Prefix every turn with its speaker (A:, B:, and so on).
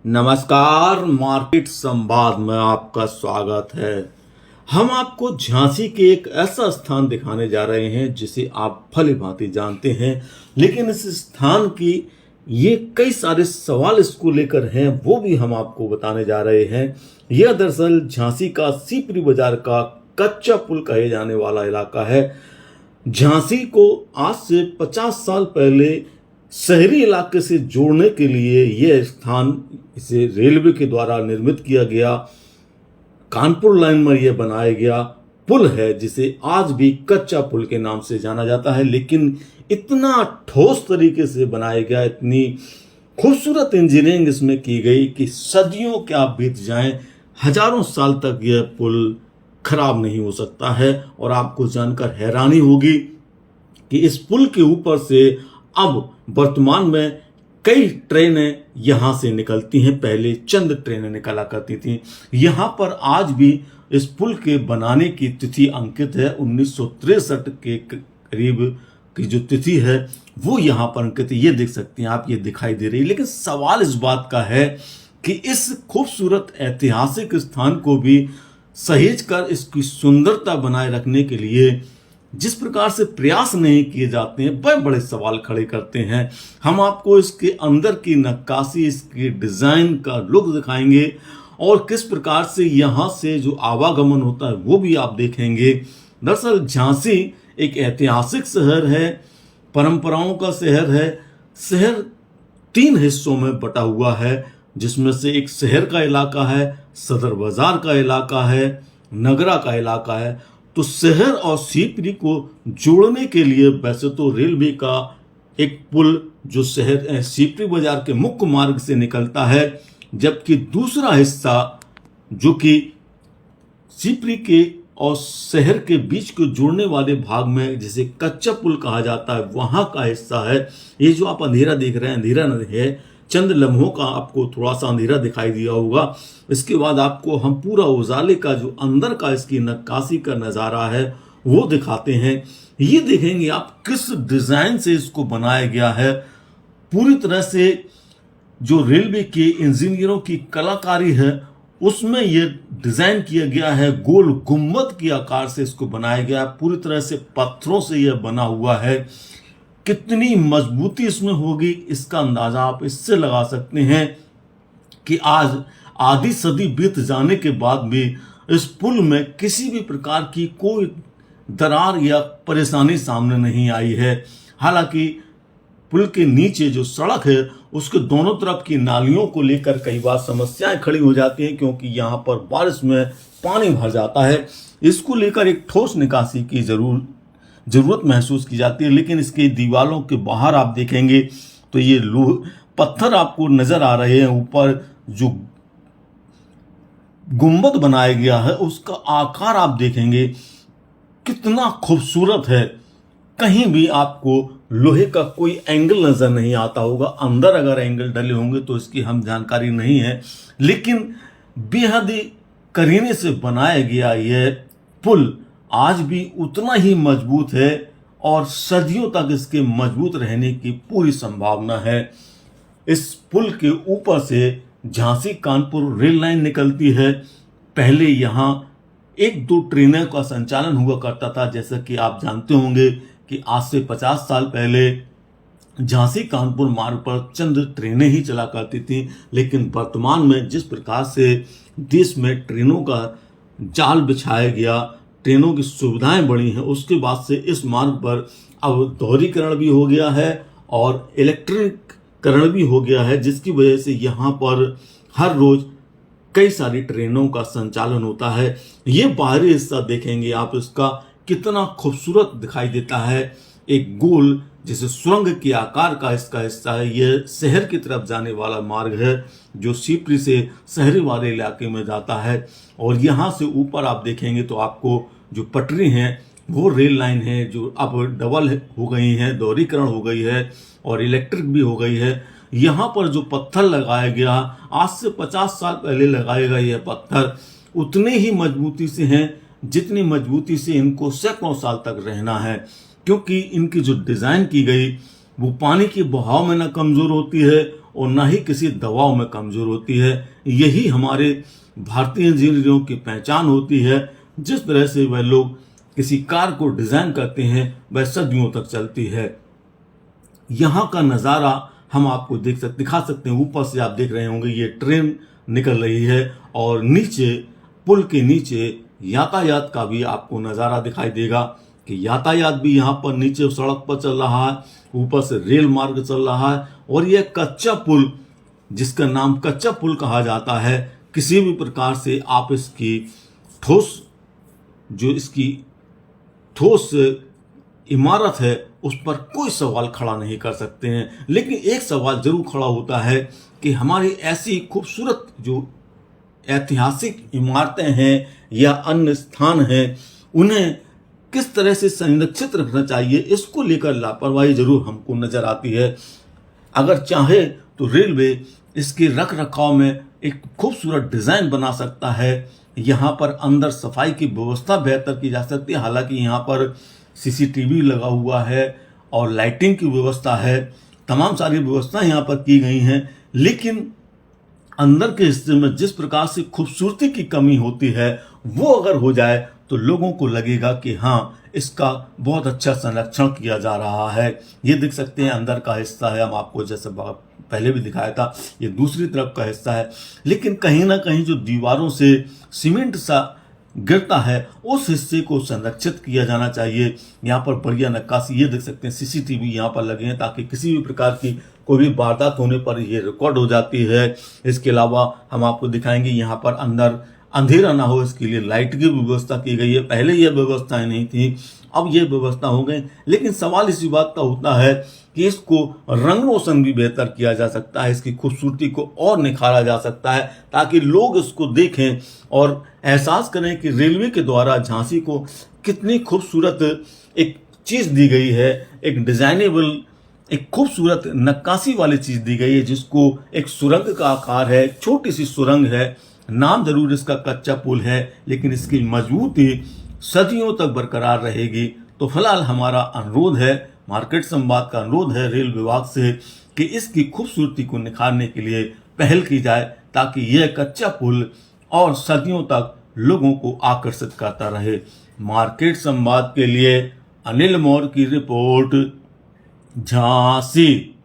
A: नमस्कार, मार्केट संवाद में आपका स्वागत है। हम आपको झांसी के एक ऐसा स्थान दिखाने जा रहे हैं जिसे आप भली भांति जानते हैं, लेकिन इस स्थान की ये कई सारे सवाल इसको लेकर हैं, वो भी हम आपको बताने जा रहे हैं। यह दरअसल झांसी का सीपरी बाजार का कच्चा पुल कहे जाने वाला इलाका है। झांसी को आज से 50 साल पहले शहरी इलाके से जोड़ने के लिए यह स्थान इसे रेलवे के द्वारा निर्मित किया गया। कानपुर लाइन में यह बनाया गया पुल है जिसे आज भी कच्चा पुल के नाम से जाना जाता है, लेकिन इतना ठोस तरीके से बनाया गया, इतनी खूबसूरत इंजीनियरिंग इसमें की गई कि सदियों क्या बीत जाएं, हजारों साल तक यह पुल खराब नहीं हो सकता है। और आपको जानकर हैरानी होगी कि इस पुल के ऊपर से अब वर्तमान में कई ट्रेनें यहां से निकलती हैं। पहले चंद ट्रेनें निकला करती थी। यहां पर आज भी इस पुल के बनाने की तिथि अंकित है। 1963 के करीब की जो तिथि है वो यहां पर अंकित है। ये देख सकते हैं आप, ये दिखाई दे रही है। लेकिन सवाल इस बात का है कि इस खूबसूरत ऐतिहासिक स्थान को भी सहेज कर इसकी सुंदरता बनाए रखने के लिए जिस प्रकार से प्रयास नहीं किए जाते हैं, बड़े बड़े सवाल खड़े करते हैं। हम आपको इसके अंदर की नक्काशी, इसकी डिजाइन का लुक दिखाएंगे और किस प्रकार से यहाँ से जो आवागमन होता है वो भी आप देखेंगे। दरअसल झांसी एक ऐतिहासिक शहर है, परंपराओं का शहर है। शहर 3 हिस्सों में बटा हुआ है, जिसमें से एक शहर का इलाका है, सदर बाजार का इलाका है, नगरा का इलाका है। तो शहर और सीपरी को जोड़ने के लिए वैसे तो रेलवे का एक पुल जो शहर सीपरी बाजार के मुख्य मार्ग से निकलता है, जबकि दूसरा हिस्सा जो कि सीपरी के और शहर के बीच को जोड़ने वाले भाग में जिसे कच्चा पुल कहा जाता है, वहां का हिस्सा है। ये जो आप अंधेरा देख रहे हैं, अंधेरा नहीं है, चंद लम्हों का आपको थोड़ा सा अंधेरा दिखाई दिया होगा। इसके बाद आपको हम पूरा उजाले का जो अंदर का इसकी नक्काशी का नज़ारा है वो दिखाते हैं। ये देखेंगे आप किस डिज़ाइन से इसको बनाया गया है। पूरी तरह से जो रेलवे के इंजीनियरों की कलाकारी है उसमें ये डिज़ाइन किया गया है। गोल गुम्बद के आकार से इसको बनाया गया है। पूरी तरह से पत्थरों से यह बना हुआ है। कितनी मजबूती इसमें होगी इसका अंदाजा आप इससे लगा सकते हैं कि आज आधी सदी बीत जाने के बाद भी इस पुल में किसी भी प्रकार की कोई दरार या परेशानी सामने नहीं आई है। हालांकि पुल के नीचे जो सड़क है उसके दोनों तरफ की नालियों को लेकर कई बार समस्याएं खड़ी हो जाती हैं, क्योंकि यहाँ पर बारिश में पानी भर जाता है। इसको लेकर एक ठोस निकासी की जरूरत महसूस की जाती है। लेकिन इसके दीवारों के बाहर आप देखेंगे तो ये पत्थर आपको नजर आ रहे हैं। ऊपर जो गुंबद बनाया गया है उसका आकार आप देखेंगे कितना खूबसूरत है। कहीं भी आपको लोहे का कोई एंगल नजर नहीं आता होगा। अंदर अगर एंगल डले होंगे तो इसकी हम जानकारी नहीं है, लेकिन बेहद ही करीने से बनाया गया यह पुल आज भी उतना ही मजबूत है और सदियों तक इसके मजबूत रहने की पूरी संभावना है। इस पुल के ऊपर से झांसी कानपुर रेल लाइन निकलती है। पहले यहाँ 1-2 ट्रेनों का संचालन हुआ करता था। जैसा कि आप जानते होंगे कि आज से 50 साल पहले झांसी कानपुर मार्ग पर चंद ट्रेनें ही चला करती थी, लेकिन वर्तमान में जिस प्रकार से देश में ट्रेनों का जाल बिछाया गया, ट्रेनों की सुविधाएं बढ़ी हैं, उसके बाद से इस मार्ग पर अब दोहरीकरण भी हो गया है और इलेक्ट्रिकरण भी हो गया है, जिसकी वजह से यहाँ पर हर रोज कई सारी ट्रेनों का संचालन होता है। ये बाहरी हिस्सा देखेंगे आप, इसका कितना खूबसूरत दिखाई देता है। एक गोल जैसे सुरंग के आकार का इसका हिस्सा है। यह शहर की तरफ जाने वाला मार्ग है जो सीपरी से शहरी वाले इलाके में जाता है। और यहाँ से ऊपर आप देखेंगे तो आपको जो पटरी हैं वो रेल लाइन है जो अब डबल हो गई हैं, दोहरीकरण हो गई है और इलेक्ट्रिक भी हो गई है। यहाँ पर जो पत्थर लगाया गया, आज से 50 साल पहले लगाए गए यह पत्थर उतने ही मजबूती से हैं जितनी मजबूती से इनको सैकड़ों साल तक रहना है, क्योंकि इनकी जो डिज़ाइन की गई वो पानी के बहाव में न कमज़ोर होती है और ना ही किसी दबाव में कमजोर होती है। यही हमारे भारतीय इंजीनियरों की पहचान होती है। जिस तरह से वह लोग किसी कार को डिजाइन करते हैं वह सदियों तक चलती है। यहाँ का नज़ारा हम आपको दिखा सकते हैं। ऊपर से आप देख रहे होंगे ये ट्रेन निकल रही है और नीचे पुल के नीचे यातायात का भी आपको नज़ारा दिखाई देगा कि यातायात भी यहाँ पर नीचे सड़क पर चल रहा है, ऊपर से रेल मार्ग चल रहा है। और यह कच्चा पुल, जिसका नाम कच्चा पुल कहा जाता है, किसी भी प्रकार से आप इसकी ठोस इमारत है उस पर कोई सवाल खड़ा नहीं कर सकते हैं। लेकिन एक सवाल जरूर खड़ा होता है कि हमारी ऐसी खूबसूरत जो ऐतिहासिक इमारतें हैं या अन्य स्थान हैं उन्हें किस तरह से संरक्षित रखना चाहिए, इसको लेकर लापरवाही जरूर हमको नजर आती है। अगर चाहे तो रेलवे इसके रख रखाव में एक खूबसूरत डिजाइन बना सकता है। यहाँ पर अंदर सफाई की व्यवस्था बेहतर की जा सकती है। हालांकि यहाँ पर सीसीटीवी लगा हुआ है और लाइटिंग की व्यवस्था है, तमाम सारी व्यवस्थाएं यहाँ पर की गई हैं। लेकिन अंदर के हिस्से में जिस प्रकार से खूबसूरती की कमी होती है वो अगर हो जाए तो लोगों को लगेगा कि हाँ, इसका बहुत अच्छा संरक्षण किया जा रहा है। ये देख सकते हैं अंदर का हिस्सा है, हम आपको जैसे पहले भी दिखाया था, ये दूसरी तरफ का हिस्सा है। लेकिन कहीं ना कहीं जो दीवारों से सीमेंट सा गिरता है उस हिस्से को संरक्षित किया जाना चाहिए। यहाँ पर बढ़िया नक्काशी, ये देख सकते हैं सीसीटीवी यहाँ पर लगे हैं ताकि किसी भी प्रकार की कोई भी वारदात होने पर ये रिकॉर्ड हो जाती है। इसके अलावा हम आपको दिखाएंगे यहाँ पर अंदर अंधेरा ना हो इसके लिए लाइट की व्यवस्था की गई है। पहले यह व्यवस्थाएं नहीं थी, अब ये व्यवस्था हो गई। लेकिन सवाल इसी बात का होता है कि इसको रंग रोशन भी बेहतर किया जा सकता है, इसकी खूबसूरती को और निखारा जा सकता है ताकि लोग इसको देखें और एहसास करें कि रेलवे के द्वारा झांसी को कितनी खूबसूरत एक चीज दी गई है, एक डिजाइनेबल, एक खूबसूरत नक्काशी वाली चीज दी गई है जिसको एक सुरंग का आकार है, छोटी सी सुरंग है। नाम जरूर इसका कच्चा पुल है लेकिन इसकी मजबूती सदियों तक बरकरार रहेगी। तो फिलहाल हमारा अनुरोध है, मार्केट संवाद का अनुरोध है रेल विभाग से कि इसकी खूबसूरती को निखारने के लिए पहल की जाए ताकि यह कच्चा पुल और सदियों तक लोगों को आकर्षित करता रहे। मार्केट संवाद के लिए अनिल मौर्य की रिपोर्ट, झांसी।